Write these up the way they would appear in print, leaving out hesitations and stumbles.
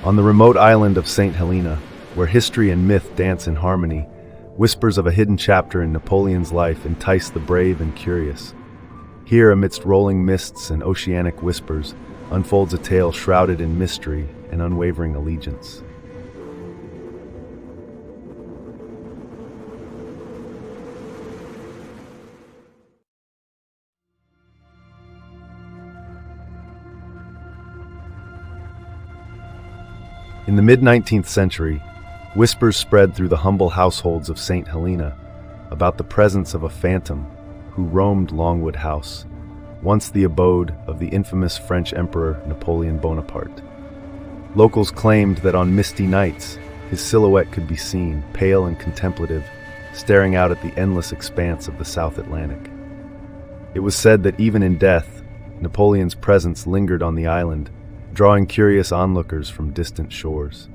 On the remote island of Saint Helena, where history and myth dance in harmony, whispers of a hidden chapter in Napoleon's life entice the brave and curious. Here, amidst rolling mists and oceanic whispers, unfolds a tale shrouded in mystery and unwavering allegiance. In the mid-19th century, whispers spread through the humble households of Saint Helena about the presence of a phantom who roamed Longwood House, once the abode of the infamous French Emperor Napoleon Bonaparte. Locals claimed that on misty nights, his silhouette could be seen, pale and contemplative, staring out at the endless expanse of the South Atlantic. It was said that even in death, Napoleon's presence lingered on the island, drawing curious onlookers from distant shores.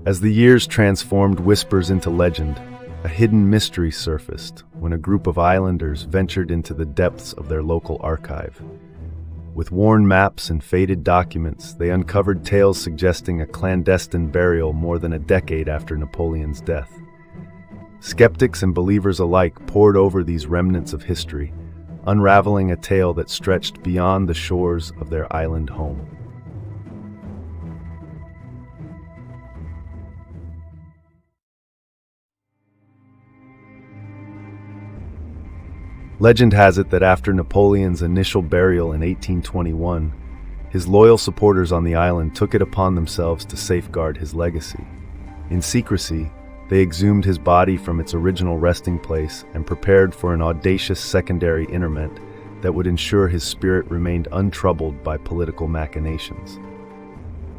As the years transformed whispers into legend, a hidden mystery surfaced when a group of islanders ventured into the depths of their local archive. With worn maps and faded documents, they uncovered tales suggesting a clandestine burial more than a decade after Napoleon's death. Skeptics and believers alike pored over these remnants of history, unraveling a tale that stretched beyond the shores of their island home. Legend has it that after Napoleon's initial burial in 1821, his loyal supporters on the island took it upon themselves to safeguard his legacy. In secrecy, they exhumed his body from its original resting place and prepared for an audacious secondary interment that would ensure his spirit remained untroubled by political machinations.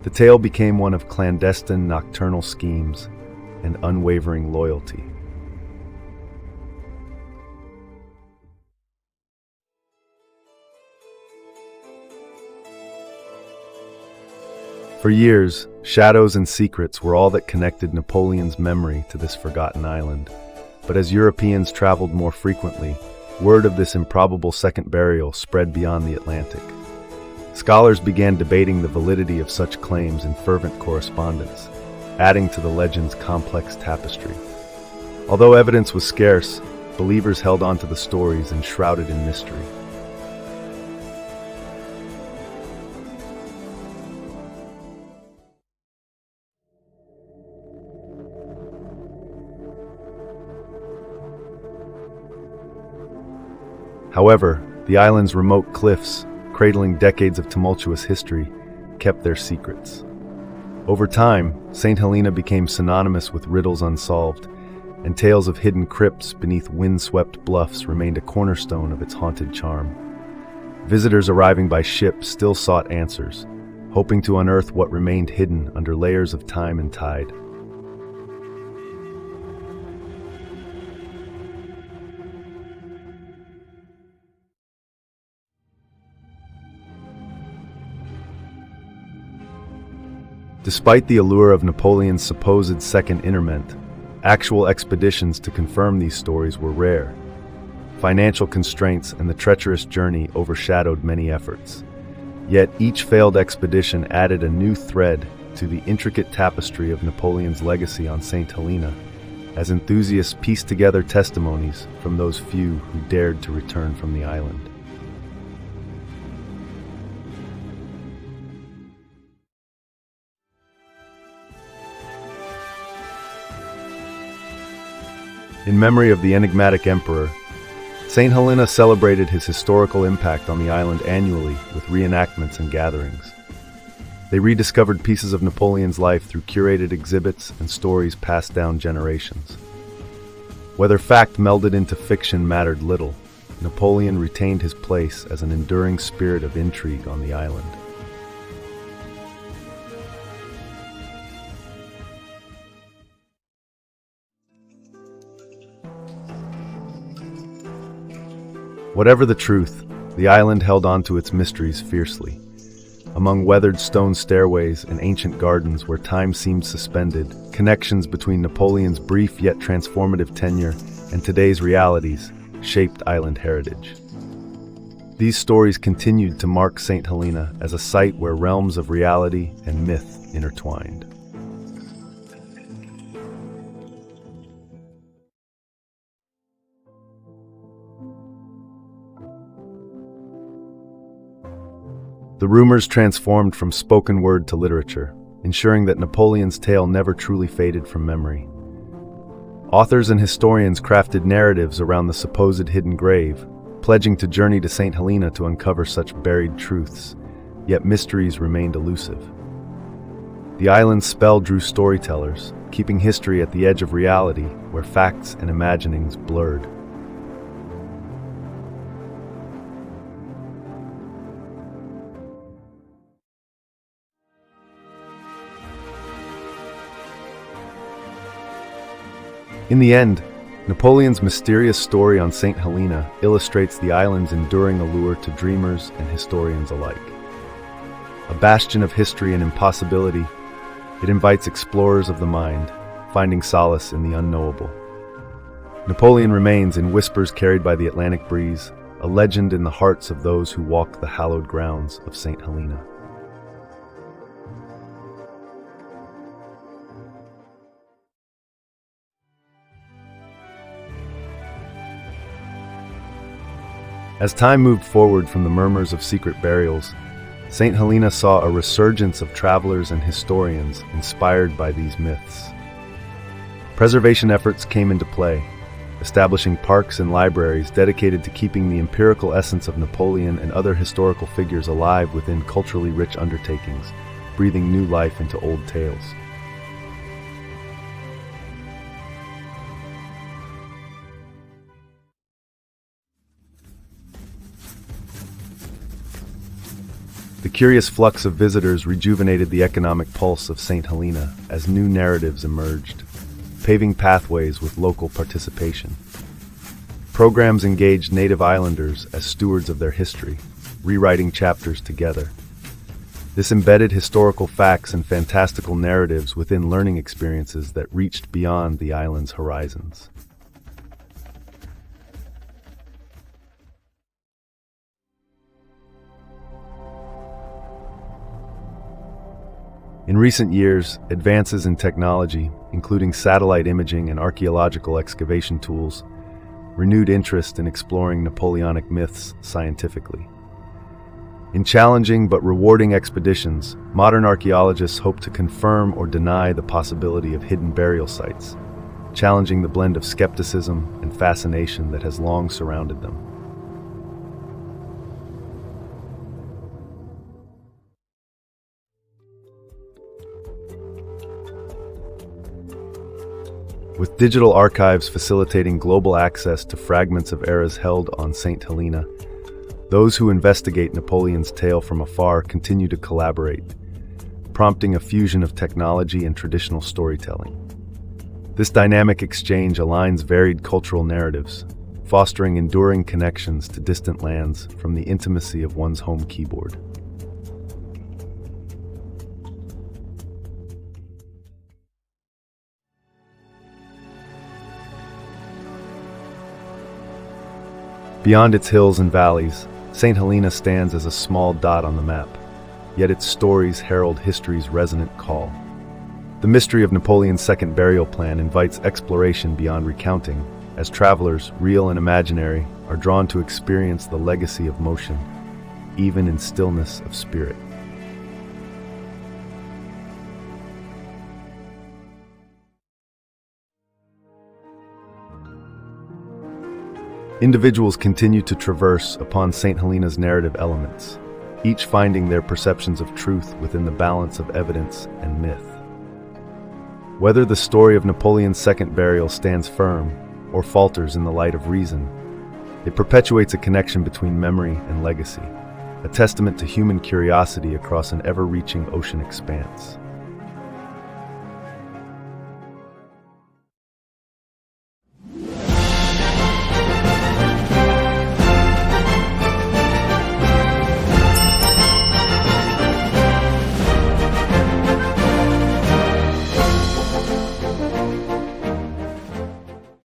The tale became one of clandestine nocturnal schemes and unwavering loyalty. For years, shadows and secrets were all that connected Napoleon's memory to this forgotten island. But as Europeans traveled more frequently, word of this improbable second burial spread beyond the Atlantic. Scholars began debating the validity of such claims in fervent correspondence, adding to the legend's complex tapestry. Although evidence was scarce, believers held on to the stories enshrouded in mystery. However, the island's remote cliffs, cradling decades of tumultuous history, kept their secrets. Over time, Saint Helena became synonymous with riddles unsolved, and tales of hidden crypts beneath wind-swept bluffs remained a cornerstone of its haunted charm. Visitors arriving by ship still sought answers, hoping to unearth what remained hidden under layers of time and tide. Despite the allure of Napoleon's supposed second interment, actual expeditions to confirm these stories were rare. Financial constraints and the treacherous journey overshadowed many efforts. Yet each failed expedition added a new thread to the intricate tapestry of Napoleon's legacy on Saint Helena, as enthusiasts pieced together testimonies from those few who dared to return from the island. In memory of the enigmatic emperor, Saint Helena celebrated his historical impact on the island annually with reenactments and gatherings. They rediscovered pieces of Napoleon's life through curated exhibits and stories passed down generations. Whether fact melded into fiction mattered little, Napoleon retained his place as an enduring spirit of intrigue on the island. Whatever the truth, the island held on to its mysteries fiercely. Among weathered stone stairways and ancient gardens where time seemed suspended, connections between Napoleon's brief yet transformative tenure and today's realities shaped island heritage. These stories continued to mark Saint Helena as a site where realms of reality and myth intertwined. The rumors transformed from spoken word to literature, ensuring that Napoleon's tale never truly faded from memory. Authors and historians crafted narratives around the supposed hidden grave, pledging to journey to Saint Helena to uncover such buried truths, yet mysteries remained elusive. The island's spell drew storytellers, keeping history at the edge of reality, where facts and imaginings blurred. In the end, Napoleon's mysterious story on Saint Helena illustrates the island's enduring allure to dreamers and historians alike. A bastion of history and impossibility, it invites explorers of the mind, finding solace in the unknowable. Napoleon remains in whispers carried by the Atlantic breeze, a legend in the hearts of those who walk the hallowed grounds of Saint Helena. As time moved forward from the murmurs of secret burials, Saint Helena saw a resurgence of travelers and historians inspired by these myths. Preservation efforts came into play, establishing parks and libraries dedicated to keeping the empirical essence of Napoleon and other historical figures alive within culturally rich undertakings, breathing new life into old tales. The curious flux of visitors rejuvenated the economic pulse of Saint Helena as new narratives emerged, paving pathways with local participation. Programs engaged native islanders as stewards of their history, rewriting chapters together. This embedded historical facts and fantastical narratives within learning experiences that reached beyond the island's horizons. In recent years, advances in technology, including satellite imaging and archaeological excavation tools, renewed interest in exploring Napoleonic myths scientifically. In challenging but rewarding expeditions, modern archaeologists hope to confirm or deny the possibility of hidden burial sites, challenging the blend of skepticism and fascination that has long surrounded them. With digital archives facilitating global access to fragments of eras held on Saint Helena, those who investigate Napoleon's tale from afar continue to collaborate, prompting a fusion of technology and traditional storytelling. This dynamic exchange aligns varied cultural narratives, fostering enduring connections to distant lands from the intimacy of one's home keyboard. Beyond its hills and valleys, Saint Helena stands as a small dot on the map, yet its stories herald history's resonant call. The mystery of Napoleon's second burial plan invites exploration beyond recounting, as travelers, real and imaginary, are drawn to experience the legacy of motion, even in stillness of spirit. Individuals continue to traverse upon Saint Helena's narrative elements, each finding their perceptions of truth within the balance of evidence and myth. Whether the story of Napoleon's second burial stands firm or falters in the light of reason, it perpetuates a connection between memory and legacy, a testament to human curiosity across an ever-reaching ocean expanse. you.